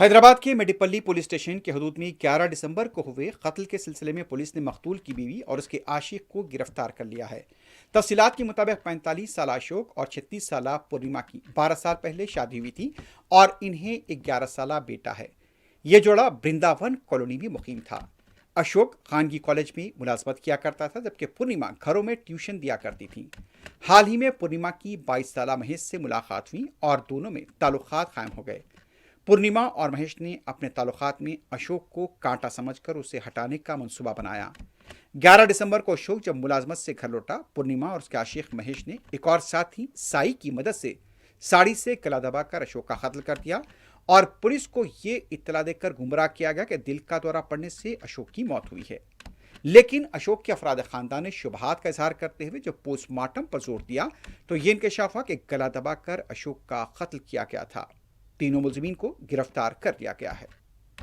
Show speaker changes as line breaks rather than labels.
हैदराबाद के Medipally police station के हदूद में 11 दिसंबर को हुए कत्ल के सिलसिले में पुलिस ने मकतूल की बीवी और उसके आशिक को गिरफ्तार कर लिया है। तफसीलात के मुताबिक 45 साल अशोक और 36 साल पूर्णिमा की 12 साल पहले शादी हुई थी और इन्हें एक 11 साल बेटा है। ये जोड़ा वृंदावन कॉलोनी में मुकीम था। अशोक खानगी कॉलेज में मुलाजमत किया करता था, जबकि पूर्णिमा घरों में ट्यूशन दिया करती थी। हाल ही में पूर्णिमा की 22 साल महेश से मुलाकात हुई और दोनों में ताल्लुकात कायम हो गए। पूर्णिमा और महेश ने अपने ताल्लुकात में अशोक को कांटा समझकर उसे हटाने का मंसूबा बनाया। 11 दिसंबर को अशोक जब मुलाजमत से घर लौटा, पूर्णिमा और उसके आशिक महेश ने एक और साथी साई की मदद से साड़ी से गला दबाकर अशोक का कत्ल कर दिया और पुलिस को यह इत्तला देकर गुमराह किया गया कि दिल का दौरा पड़ने से अशोक की मौत हुई है। लेकिन अशोक के अफराद खानदान ने शुबहात का इजहार करते हुए जब पोस्टमार्टम पर जोर दिया तो यह इंकशाफ हुआ कि गला दबाकर अशोक का कत्ल किया गया था। तीनों मुलजिमीन को गिरफ्तार कर लिया गया है।